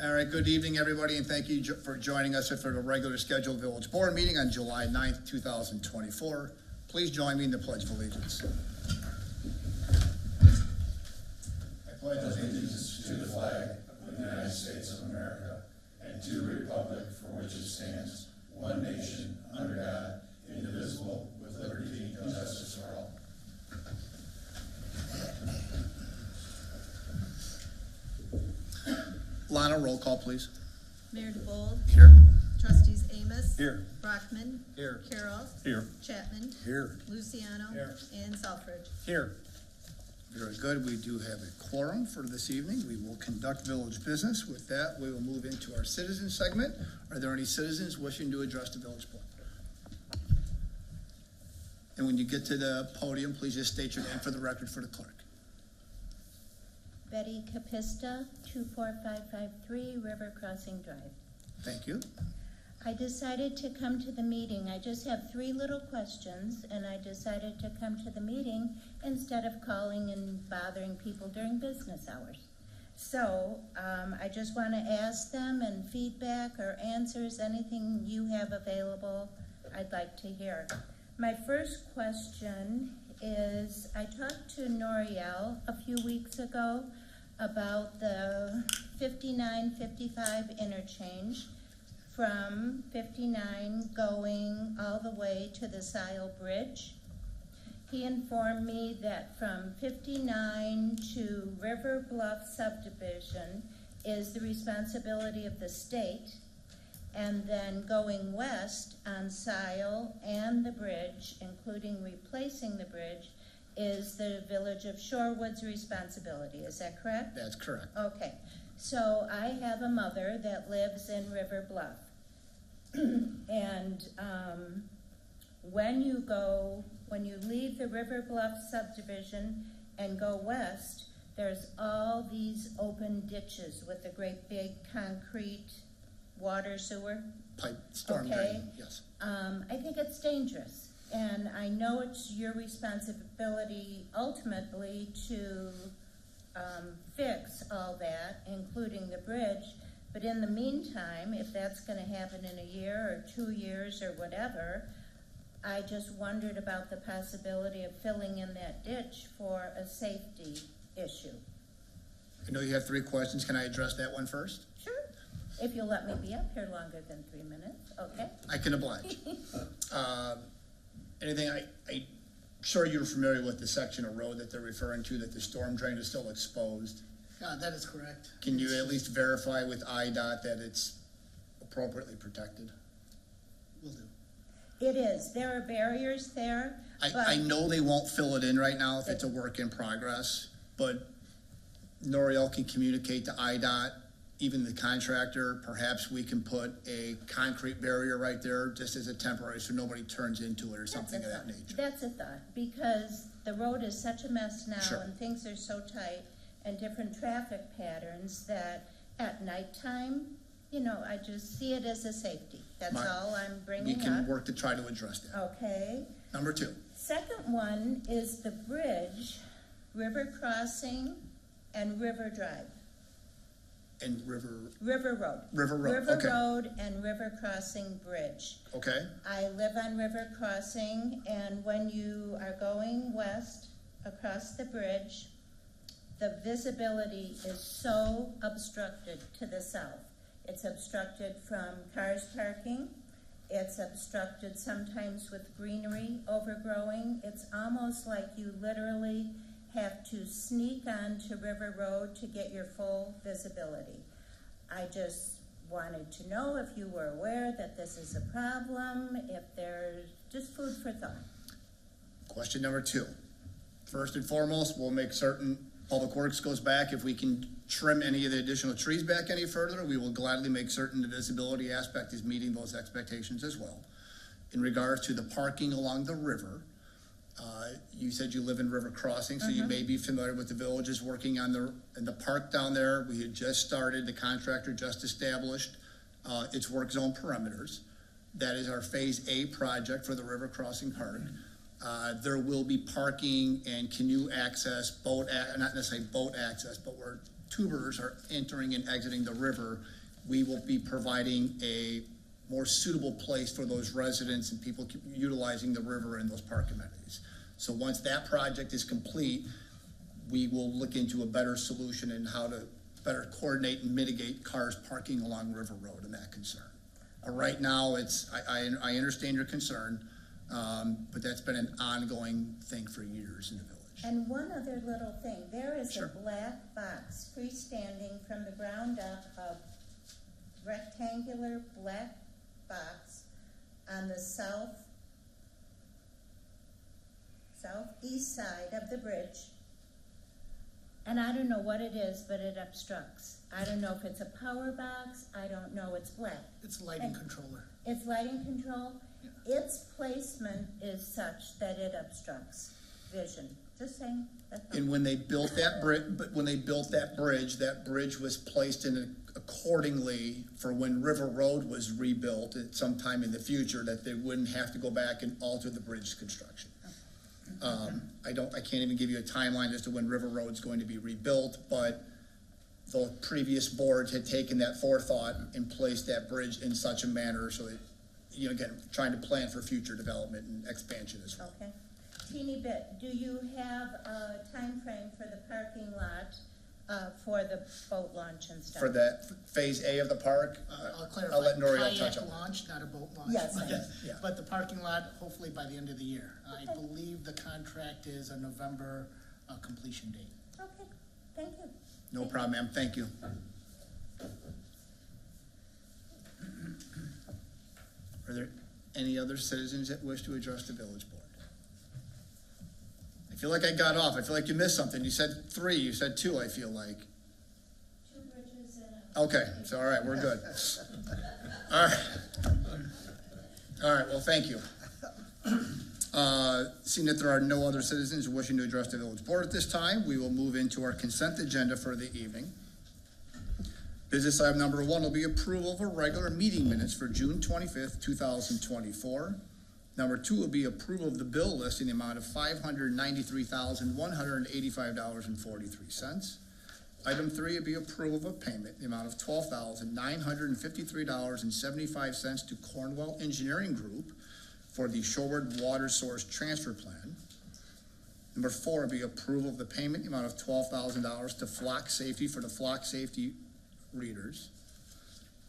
All right, good evening, everybody, and thank you for joining us for the regular scheduled village board meeting on July 9th, 2024. Please join me in the Pledge of Allegiance. I pledge allegiance to the flag of the United States of America and to the republic for which it stands, one nation, under God, indivisible, with liberty and justice for all. Lana, roll call, please. Mayor DeBold. Here. Trustees Amos. Here. Brockman. Here. Carroll. Here. Chapman. Here. Luciano. Here. And Selfridge. Here. Very good. We do have a quorum for this evening. We will conduct village business. With that, we will move into our citizen segment. Are there any citizens wishing to address the village board? And when you get to the podium, please just state your name for the record for the clerk. Betty Capista, 24553 River Crossing Drive. Thank you. I decided to come to the meeting. I just have 3 little questions, and I decided to come to the meeting instead of calling and bothering people during business hours. So I just want to ask them, and feedback or answers, anything you have available, I'd like to hear. My first question is, I talked to Noriel a few weeks ago about the 59-55 interchange from 59 going all the way to the Sile Bridge. He informed me that from 59 to River Bluff subdivision is the responsibility of the state, and then going west on Sile and the bridge, including replacing the bridge, is the village of Shorewood's responsibility. Is that correct? That's correct. Okay. So I have a mother that lives in River Bluff. And when you leave the River Bluff subdivision and go west, there's all these open ditches with a great big concrete water sewer. Pipe, storm Okay. drain, yes. I think it's dangerous. And I know it's your responsibility ultimately to fix all that, including the bridge. But in the meantime, if that's going to happen in a year or 2 years or whatever, I just wondered about the possibility of filling in that ditch for a safety issue. I know you have 3 questions. Can I address that one first? Sure. If you'll let me be up here longer than 3 minutes, okay? I can oblige. I'm sure you're familiar with the section of road that they're referring to, that the storm drain is still exposed. That is correct. Can you at least verify with IDOT that it's appropriately protected? Will do. It is. There are barriers there. I know they won't fill it in right now if it's a work in progress, but Noriel can communicate to IDOT, even the contractor. Perhaps we can put a concrete barrier right there just as a temporary so nobody turns into it or something of that nature. That's a thought, because the road is such a mess now. Sure. And things are so tight and different traffic patterns that at nighttime, I just see it as a safety. That's all I'm bringing We up. can work to try to address that. Okay. Number 2. Second one is the bridge, River Crossing and River Drive. And River Road. River Road, River okay. Road and River Crossing Bridge. Okay, I live on River Crossing, and when you are going west across the bridge, the visibility is so obstructed to the south. It's obstructed from cars parking. It's obstructed sometimes with greenery overgrowing. It's almost like you literally have to sneak onto River Road to get your full visibility. I just wanted to know if you were aware that this is a problem, if there's just food for thought. question number 2. First and foremost, we'll make certain Public Works goes back. If we can trim any of the additional trees back any further, we will gladly make certain the visibility aspect is meeting those expectations as well. In regards to the parking along the river, you said you live in River Crossing, so you may be familiar with the villages working on in the park down there. We had just started, the contractor just established its work zone perimeters. That is our Phase A project for the River Crossing Park. There will be parking and canoe access, not necessarily boat access, but we're tubers are entering and exiting the river, we will be providing a more suitable place for those residents and people utilizing the river and those park amenities. So once that project is complete, we will look into a better solution in how to better coordinate and mitigate cars parking along River Road and that concern. Right now, I understand your concern, but that's been an ongoing thing for years in the village. And one other little thing, there is Sure. a black box freestanding from the ground up, a rectangular black box on the southeast side of the bridge. And I don't know what it is, but it obstructs. I don't know if it's a power box, I don't know, it's black. It's a lighting controller. It's lighting control. Its placement is such that it obstructs vision. Just saying. That's all. And when they built that bridge was placed in accordingly for when River Road was rebuilt at some time in the future, that they wouldn't have to go back and alter the bridge construction. I can't even give you a timeline as to when River Road's going to be rebuilt, but the previous boards had taken that forethought and placed that bridge in such a manner so that, again, trying to plan for future development and expansion as well. Okay. Teeny bit, do you have a time frame for the parking lot, for the boat launch and stuff? For that phase A of the park, I'll clarify. I'll let Noriel touch Kayak on that. launch, not a boat launch. Yes. Yeah. But the parking lot, hopefully by the end of the year. I Okay. believe the contract is a November completion date. Okay, thank you. No problem, ma'am, thank you. Are there any other citizens that wish to address the village board? I feel like I got off, I feel like you missed something, you said 3, you said 2, I feel like. 2 bridges and a... Okay, so all right, we're good. All right. All right, well, thank you. Seeing that there are no other citizens wishing to address the village board at this time, we will move into our consent agenda for the evening. Business item number 1 will be approval of a regular meeting minutes for June 25th, 2024. Number 2 will be approval of the bill list in the amount of $593,185.43. Item 3 will be approval of a payment in the amount of $12,953.75 to Cornwell Engineering Group for the Shorewood Water Source Transfer Plan. Number 4 will be approval of the payment in the amount of $12,000 to Flock Safety for the Flock Safety readers.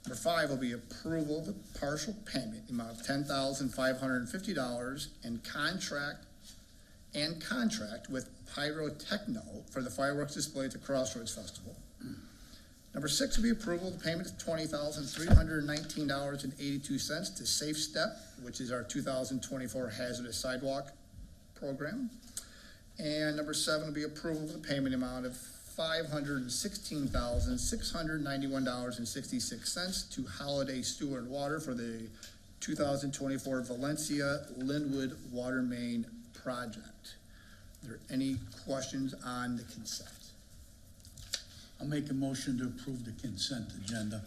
Number 5 will be approval of the partial payment in the amount of $10,550 and contract with Pyrotechno for the fireworks display at the Crossroads Festival. Number 6 will be approval of the payment of $20,319.82 to Safe Step, which is our 2024 hazardous sidewalk program. And number 7 will be approval of the payment amount of $516,691.66 to Holiday Sewer and Water for the 2024 Valencia Linwood Water Main Project. Are there any questions on the consent? I'll make a motion to approve the consent agenda.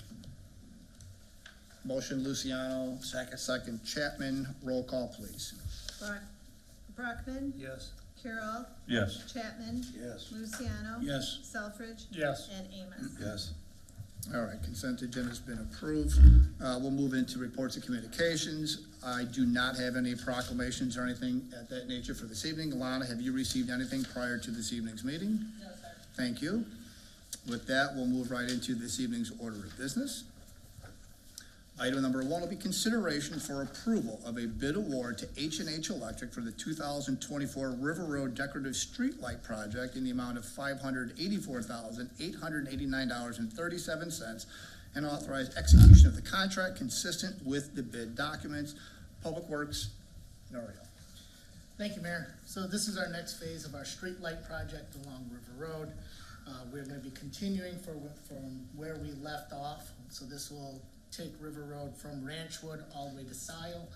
Motion Luciano, second Chapman, roll call please. Brockman. Yes. Carroll. Yes. Chapman. Yes. Luciano. Yes. Selfridge. Yes. And Amos. Yes. All right, consent agenda's been approved. We'll move into reports and communications. I do not have any proclamations or anything at that nature for this evening. Alana, have you received anything prior to this evening's meeting? No, sir. Thank you. With that, we'll move right into this evening's order of business. Item number 1 will be consideration for approval of a bid award to H&H Electric for the 2024 River Road Decorative Streetlight Project in the amount of $584,889.37 and authorize execution of the contract consistent with the bid documents. Public Works, Noriel. Thank you, Mayor. So this is our next phase of our street light project along River Road. We're going to be continuing from where we left off. So this will take River Road from Ranchwood all the way to Sile,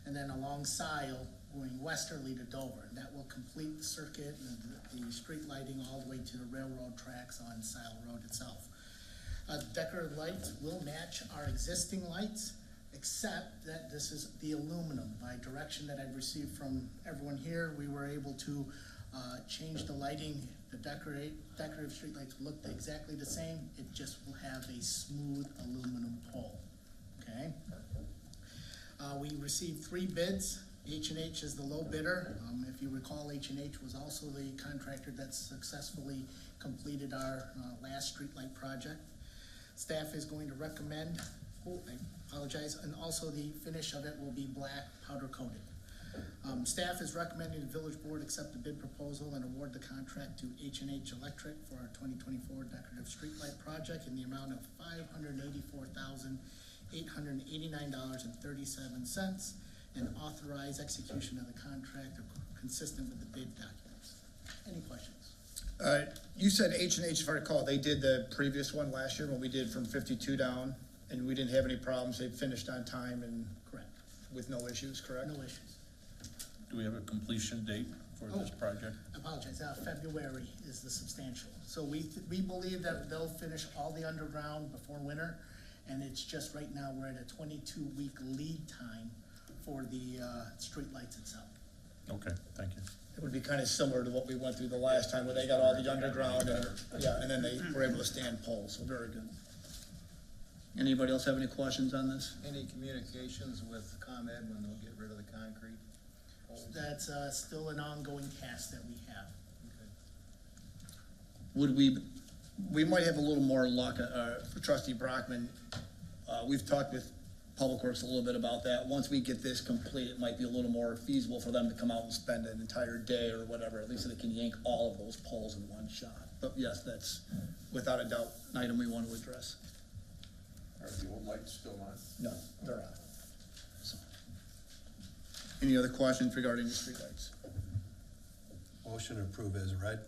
and then along Sile going westerly to Dover. And that will complete the circuit and the street lighting all the way to the railroad tracks on Sile Road itself. Decorative lights will match our existing lights, except that this is the aluminum. By direction that I've received from everyone here, we were able to change the lighting, the decorative streetlights look exactly the same, it just will have a smooth aluminum pole, okay? We received 3 bids. H&H is the low bidder. If you recall, H&H was also the contractor that successfully completed our last streetlight project. Staff is going to recommend, I apologize, and also the finish of it will be black powder coated. Staff is recommending the village board accept the bid proposal and award the contract to H&H Electric for our 2024 decorative streetlight project in the amount of $584,889.37 and authorize execution of the contract consistent with the bid documents. Any questions? You said H&H, if I recall, they did the previous one last year when we did from 52 down, and we didn't have any problems. They finished on time and Correct. with no issues, correct? No issues. Do we have a completion date for this project? I apologize, February is the substantial. So we believe that they'll finish all the underground before winter, and it's just right now, we're at a 22-week lead time for the streetlights itself. Okay, thank you. It would be kind of similar to what we went through the last time where they got all the underground and, yeah, and then they were able to stand poles, so very good. Anybody else have any questions on this? Any communications with ComEd when they'll get rid of the concrete poles? That's still an ongoing task that we have. Would we might have a little more luck, for trustee Brockman. We've talked with Public Works a little bit about that. Once we get this complete, it might be a little more feasible for them to come out and spend an entire day or whatever, at least so they can yank all of those poles in one shot. But yes, that's without a doubt an item we want to address. Are the old lights still on? No, they're out. So. Any other questions regarding the streetlights? Motion to approve as read.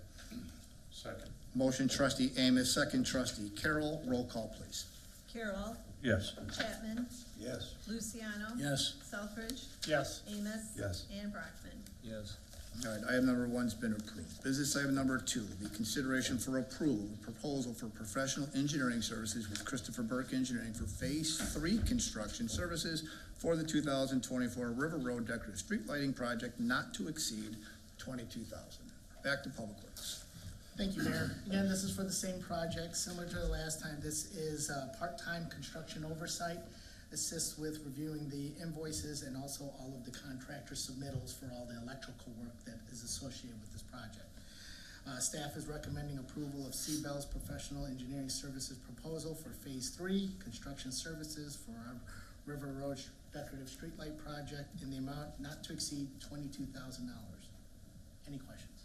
Second. Motion trustee Amos, second trustee Carroll. Roll call, please. Carroll, Yes. Chapman, Yes. Luciano. Yes. Selfridge, Yes. Amos. Yes. And Brockman. Yes. All right, item number 1's been approved. Business item number 2, the consideration for approval of proposal for professional engineering services with Christopher Burke Engineering for Phase 3 construction services for the 2024 River Road Decorative Street Lighting Project not to exceed $22,000. Back to Public Works. Thank you, Mayor. Again, this is for the same project, similar to the last time. This is part-time construction oversight, assists with reviewing the invoices and also all of the contractor submittals for all the electrical work that is associated with this project. Staff is recommending approval of Seabell's Professional Engineering Services proposal for Phase 3 construction services for our River Road Decorative Streetlight Project in the amount not to exceed $22,000. Any questions?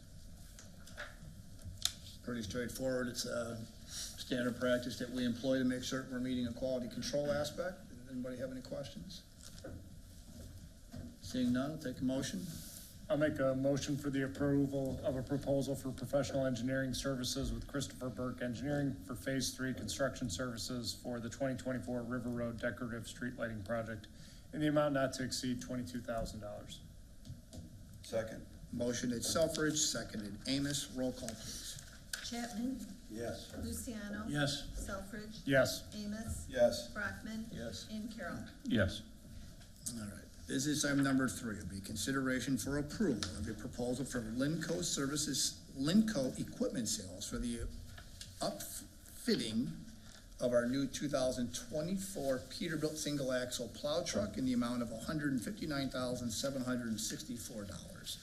Pretty straightforward. It's a standard practice that we employ to make certain we're meeting a quality control aspect. Anybody have any questions? Seeing none, I'll take a motion. I'll make a motion for the approval of a proposal for professional engineering services with Christopher Burke Engineering for Phase 3 construction services for the 2024 River Road Decorative Street Lighting Project in the amount not to exceed $22,000. Second. Motion at Selfridge, seconded Amos. Roll call, please. Chapman, Yes. Luciano. Yes. Selfridge, Yes. Amos. Yes. Brockman. Yes. And Carroll. Yes. All right. Business item number 3 will be consideration for approval of a proposal from Linco Equipment Sales for the upfitting of our new 2024 Peterbilt single axle plow truck in the amount of $159,764.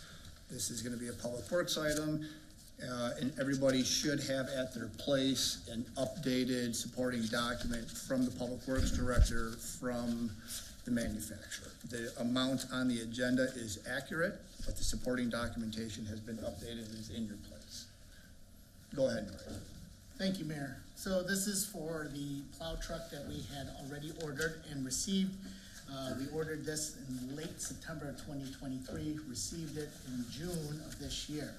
This is going to be a public works item. And everybody should have at their place an updated supporting document from the Public Works Director from the manufacturer. The amount on the agenda is accurate, but the supporting documentation has been updated and is in your place. Go ahead, Murray. Thank you, Mayor. So this is for the plow truck that we had already ordered and received. We ordered this in late September of 2023, received it in June of this year.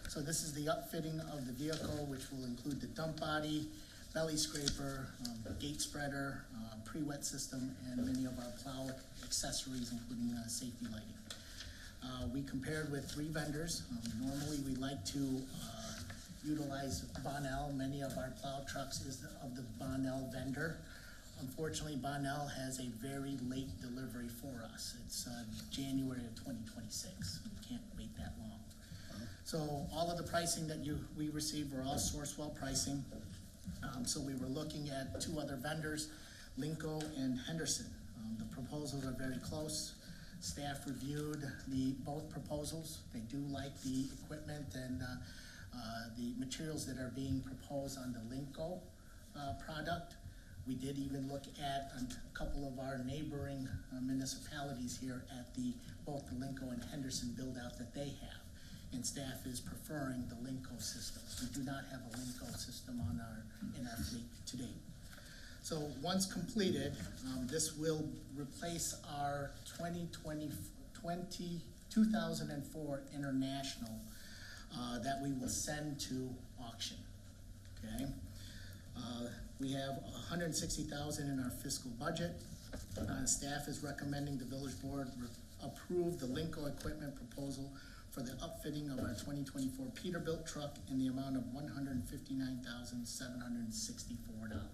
So this is the upfitting of the vehicle, which will include the dump body, belly scraper, gate spreader, pre-wet system, and many of our plow accessories, including safety lighting. We compared with 3 vendors. Normally, we like to utilize Bonnell. Many of our plow trucks is of the Bonnell vendor. Unfortunately, Bonnell has a very late delivery for us. It's January of 2026. We can't wait that long. So all of the pricing that we received were all Sourcewell pricing. So we were looking at two other vendors, Linco and Henderson. The proposals are very close. Staff reviewed both proposals. They do like the equipment and the materials that are being proposed on the Linco product. We did even look at a couple of our neighboring municipalities here at both the Linco and Henderson build-out that they have. And staff is preferring the Linco system. We do not have a Linco system in our fleet to date. So once completed, this will replace our 2004 International that we will send to auction, okay? We have $160,000 in our fiscal budget. Staff is recommending the village board approve the Linco equipment proposal for the upfitting of our 2024 Peterbilt truck in the amount of $159,764.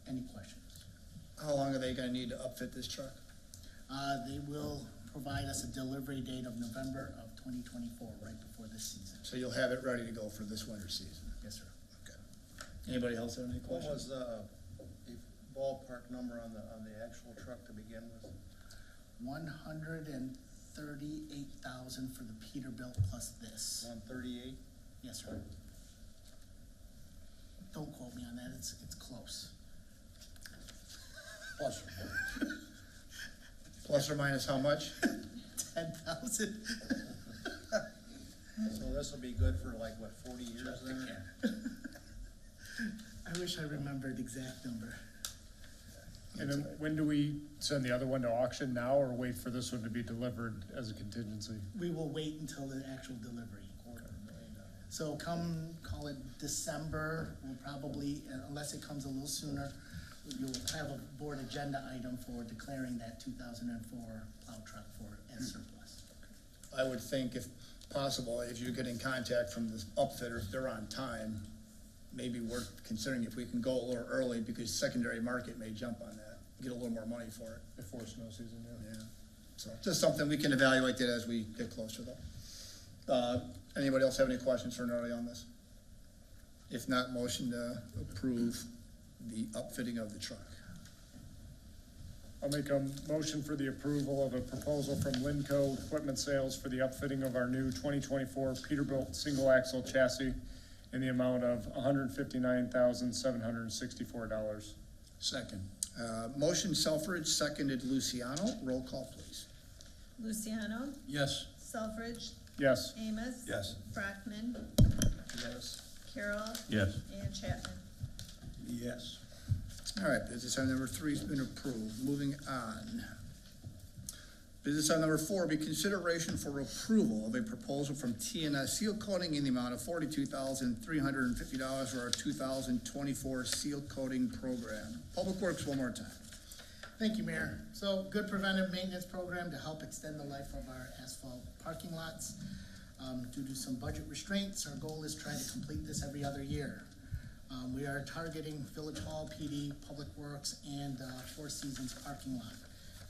Any questions? How long are they gonna need to upfit this truck? They will provide us a delivery date of November of 2024, right before this season. So you'll have it ready to go for this winter season? Yes, sir. Okay. Anybody else have any What questions? was the ballpark number on the actual truck to begin with? 138,000 for the Peterbilt plus this. 138? Yes, sir. Don't quote me on that, it's close. Plus, Plus or minus how much? 10,000. So this will be good for like, what, 40 years there? I wish I remembered the exact number. And then when do we send the other one to auction, now or wait for this one to be delivered as a contingency? We will wait until the actual delivery. $250,000. So call it December, we'll probably, unless it comes a little sooner, you'll have a board agenda item for declaring that 2004 plow truck as surplus. I would think if possible, if you get in contact from the upfitter, if they're on time, maybe worth considering if we can go a little early, because secondary market may jump on that, get a little more money for it. Before snow season, yeah. Yeah, so just something we can evaluate that as we get closer though. Anybody else have any questions for Norrie on this? If not, motion to approve the upfitting of the truck. I'll make a motion for the approval of a proposal from Linco Equipment Sales for the upfitting of our new 2024 Peterbilt single axle chassis in the amount of $159,764. second. Motion Selfridge, seconded Luciano. Roll call, please. Luciano, Yes. Selfridge, Yes. Amos. Yes. Brockman, Yes. Carroll, Yes. and Chapman. Yes. All right, business item number 3 has been approved. Moving on. Business item number 4 will be consideration for approval of a proposal from TNS Seal Coating in the amount of $42,350 for our 2024 seal coating program. Public Works, one more time. Thank you, Mayor. So, good preventive maintenance program to help extend the life of our asphalt parking lots. Due to some budget restraints, our goal is trying to complete this every other year. We are targeting Village Hall, PD, Public Works, and Four Seasons parking lot.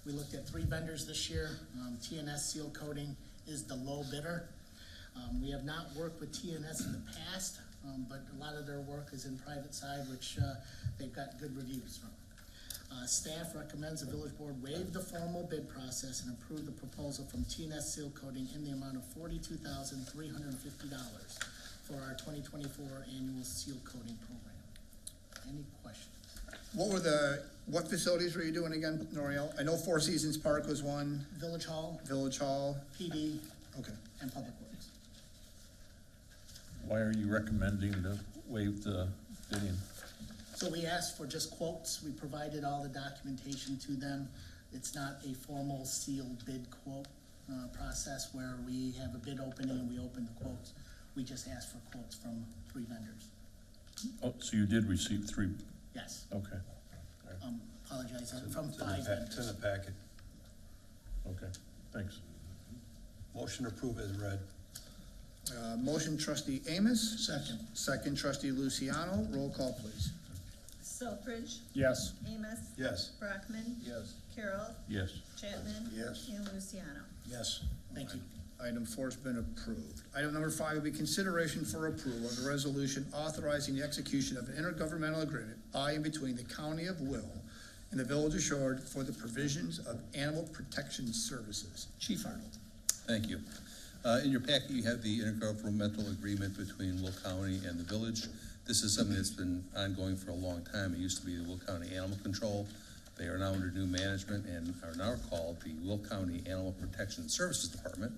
We looked at 3 vendors this year. TNS Seal Coating is the low bidder. We have not worked with TNS in the past, but a lot of their work is in private side, which they've got good reviews from. Staff recommends the village board waive the formal bid process and approve the proposal from TNS Seal Coating in the amount of $42,350 for our 2024 annual seal coating program. Any questions? What facilities were you doing again, Noriel? I know Four Seasons Park was one, Village Hall, Village Hall, PD, okay. and Public Works. Why are you recommending to waive the bidding? So we asked for just quotes. We provided all the documentation to them. It's not a formal sealed bid quote process where we have a bid opening and we open the quotes. We just asked for quotes from 3 vendors. Oh, so you did receive 3, Yes, okay, apologize, from 5 vendors. It's in the packet. okay, thanks. Motion approved as read. Motion trustee Amos. Second. Second trustee Luciano. Roll call, please. Selfridge, Yes. Amos. Yes. Brockman, Yes. Carroll, Yes. Chapman. Yes. And Luciano. Yes. Thank you. Item 4 has been approved. Item number 5 will be consideration for approval of the resolution authorizing the execution of an intergovernmental agreement by and between the County of Will and the Village of Shorewood for the provisions of animal protection services. Chief Arnold. Thank you. In your packet, you have the intergovernmental agreement between Will County and the village. This is something that's been ongoing for a long time. It used to be the Will County Animal Control. They are now under new management and are now called the Will County Animal Protection Services Department.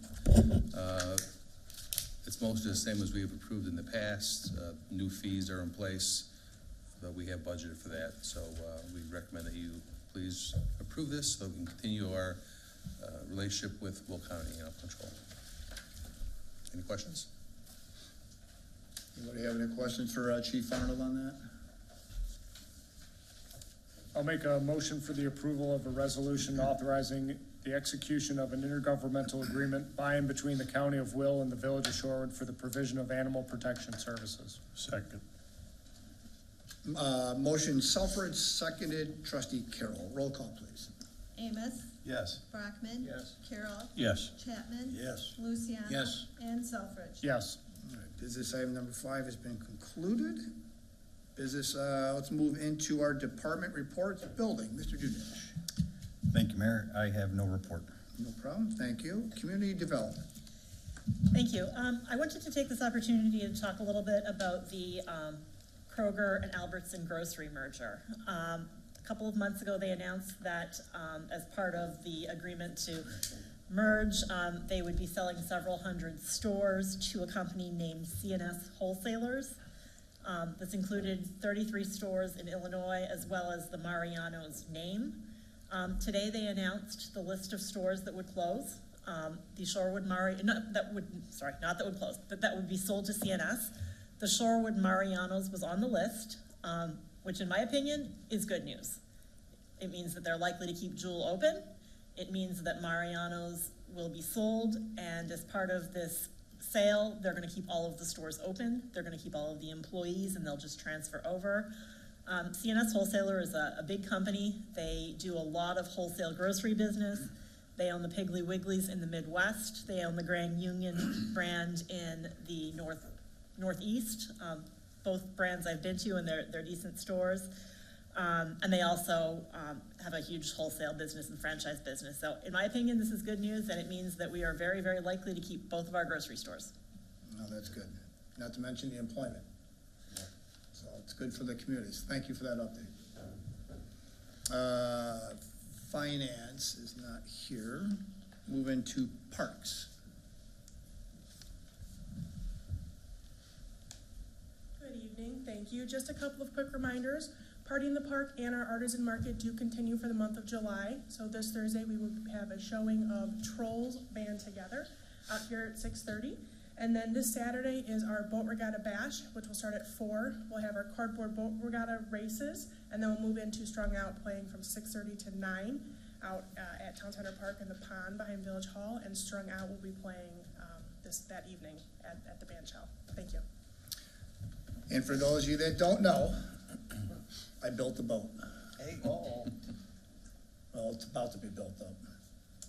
It's mostly the same as we have approved in the past. New fees are in place, but we have budgeted for that. So we recommend that you please approve this so we can continue our relationship with Will County Animal Control. Any questions? Anybody have any questions for Chief Arnold on that? I'll make a motion for the approval of a resolution authorizing the execution of an intergovernmental agreement by and between the County of Will and the Village of Shorewood for the provision of animal protection services. Second. Motion Selfridge, seconded trustee Carroll. Roll call, please. Amos, Yes. Brockman. Yes. Carroll. Yes. Chapman. Yes. Luciano. Yes. And Selfridge. Yes. All right, business item number 5 has been concluded. Let's move into our department reports. Building, Mr. Dudash. Thank you, Mayor. I have no report. No problem, thank you. Community development. Thank you. I wanted to take this opportunity to talk a little bit about the Kroger and Albertson grocery merger. A couple of months ago, they announced that as part of the agreement to merge, they would be selling several hundred stores to a company named CNS Wholesalers. This included 33 stores in Illinois, as well as the Mariano's name. Today, they announced the list of stores that would close. The Shorewood that would be sold to CNS. The Shorewood Mariano's was on the list, which in my opinion is good news. It means that they're likely to keep Jewel open. It means that Mariano's will be sold, and as part of this sale, they're going to keep all of the stores open. They're going to keep all of the employees, and they'll just transfer over. CNS Wholesaler is a big company. They do a lot of wholesale grocery business. They own the Piggly Wigglies in the Midwest. They own the Grand Union brand in the Northeast. Both brands I've been to, and they're decent stores. And they also have a huge wholesale business and franchise business. So in my opinion, this is good news, and it means that we are very, very likely to keep both of our grocery stores. No, that's good. Not to mention the employment. So it's good for the communities. Thank you for that update. Finance is not here. Move into parks. Good evening, thank you. Just a couple of quick reminders. Party in the Park and our Artisan Market do continue for the month of July. So this Thursday we will have a showing of Trolls Band Together out here at 6:30. And then this Saturday is our Boat Regatta Bash, which will start at 4. We'll have our cardboard boat regatta races, and then we'll move into Strung Out playing from 6:30 to 9 out at Town Center Park in the pond behind Village Hall. And Strung Out will be playing that evening at the band shell. Thank you. And for those of you that don't know, I built the boat. Hey. Well, it's about to be built up.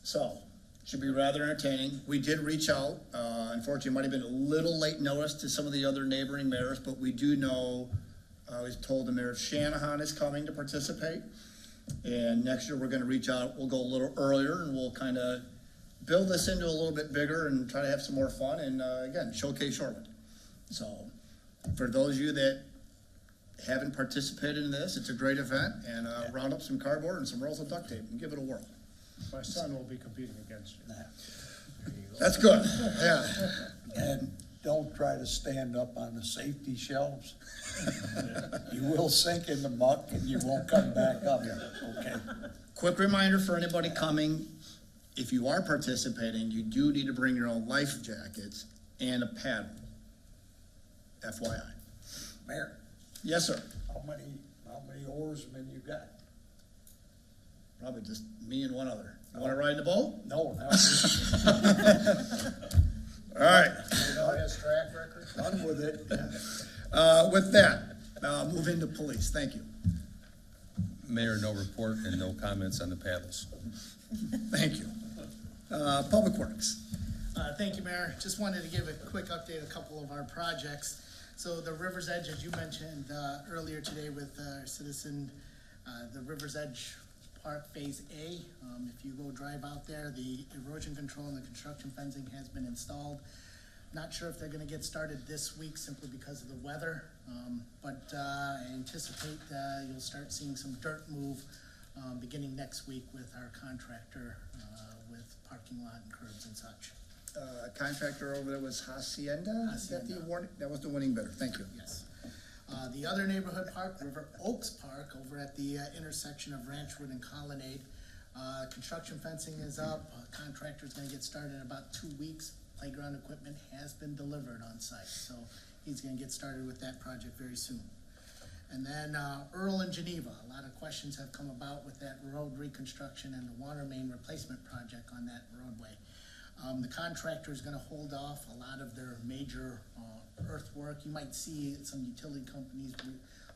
So, should be rather entertaining. We did reach out. Unfortunately, it might have been a little late notice to some of the other neighboring mayors, but we do know, I was told the mayor of Shanahan is coming to participate. And next year we're going to reach out. We'll go a little earlier, and we'll kind of build this into a little bit bigger and try to have some more fun and, again, showcase Shorewood. So, for those of you that haven't participated in this, it's a great event, and round up some cardboard and some rolls of duct tape and give it a whirl. My son will be competing against you. That's good, yeah. And don't try to stand up on the safety shelves. You will sink in the muck and you won't come back up, okay? Quick reminder for anybody coming, if you are participating, you do need to bring your own life jackets and a paddle. FYI. Mayor, Yes, sir. how many oarsmen you got? Probably just me and one other. You want to ride the boat? No, not All right. His track record? done with it. With that, move into police. Thank you. Mayor, no report and no comments on the paddles. Thank you. Public Works. Thank you, Mayor. Just wanted to give a quick update on a couple of our projects. So the River's Edge, as you mentioned earlier today with our citizen, the River's Edge Park Phase A. If you go drive out there, the erosion control and the construction fencing has been installed. Not sure if they're gonna get started this week simply because of the weather, but I anticipate you'll start seeing some dirt move beginning next week with our contractor with parking lot and curbs and such. Contractor over there was Hacienda? Is that the Hacienda. award? That was the winning bidder, thank you. Yes. The other neighborhood park, River Oaks Park, over at the intersection of Ranchwood and Colonnade. Construction fencing is up, contractor's gonna get started in about 2 weeks. Playground equipment has been delivered on site, so he's gonna get started with that project very soon. And then Earl and Geneva, a lot of questions have come about with that road reconstruction and the water main replacement project on that roadway. The contractor is gonna hold off a lot of their major earthwork. You might see some utility companies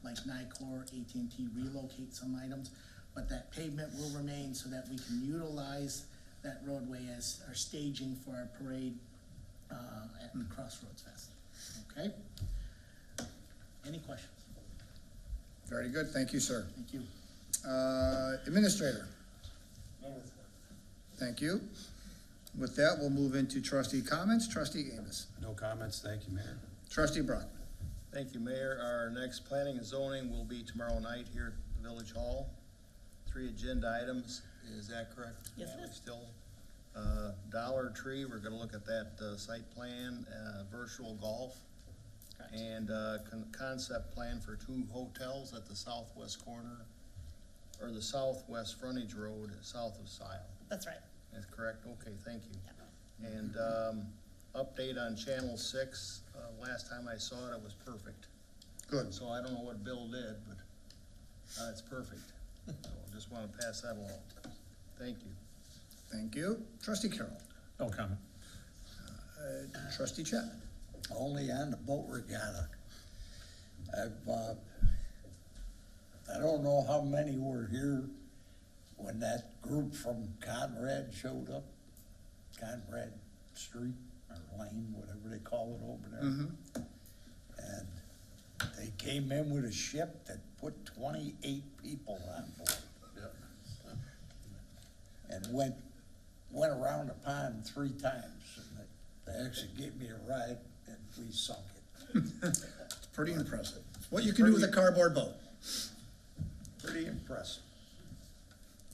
like Nicor, AT&T relocate some items, but that pavement will remain so that we can utilize that roadway as our staging for our parade at the Crossroads Fest. Okay? Any questions? Very good, thank you, sir. Thank you. Administrator? Thank you. With that, we'll move into trustee comments. Trustee Amos. No comments, thank you, Mayor. Trustee Brockman. Thank you, Mayor. Our next planning and zoning will be tomorrow night here at the Village Hall. 3 agenda items, is that correct? Yes, it Yeah, is. we're still, Dollar Tree, we're gonna look at that, site plan, virtual golf. Correct. And, concept plan for 2 hotels at the southwest corner, or the southwest frontage road, south of Sile. That's right. That's correct? Okay, thank you. Yeah. And, update on Channel 6, last time I saw it, it was perfect. Good. So I don't know what Bill did, but, it's perfect. So just wanna pass that along. Thank you. Thank you. Trustee Carroll. No comment. Trustee Chapman. Only on the boat regatta. I don't know how many were here when that group from Conrad showed up, Conrad Street or Lane, whatever they call it over there. And they came in with a ship that put 28 people on board. And went around the pond 3 times. And they actually gave me a ride and we sunk it. It's pretty impressive. What you can do with a cardboard boat. Pretty impressive.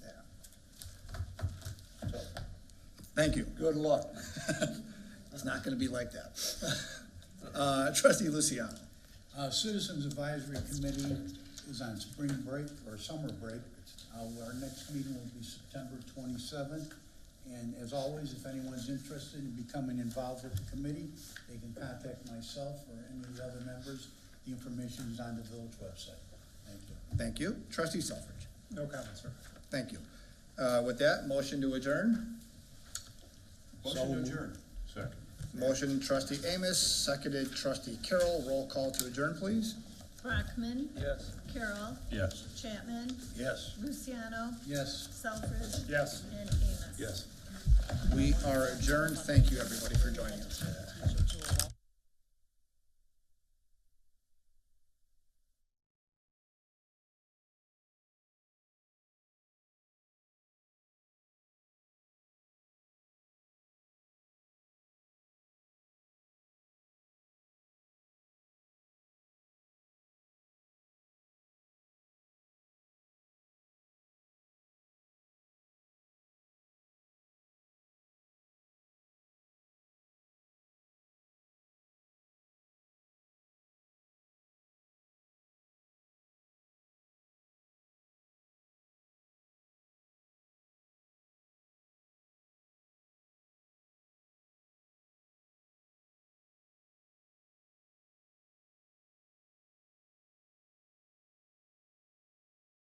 Yeah. So, thank you. Good luck. It's not gonna be like that. Trustee Luciano. Citizens Advisory Committee is on spring break or summer break. Our next meeting will be September 27th. And as always, if anyone's interested in becoming involved with the committee, they can contact myself or any of the other members. The information is on the village website. Thank you. Thank you. Trustee Selfridge. No comments, sir. Thank you. With that, motion to adjourn. Motion to adjourn. Second. Motion trustee Amos, seconded trustee Carroll. Roll call to adjourn, please. Brockman. Yes. Carroll. Yes. Chapman. Yes. Luciano. Yes. Selfridge. Yes. And Amos. Yes. We are adjourned. Thank you, everybody, for joining us.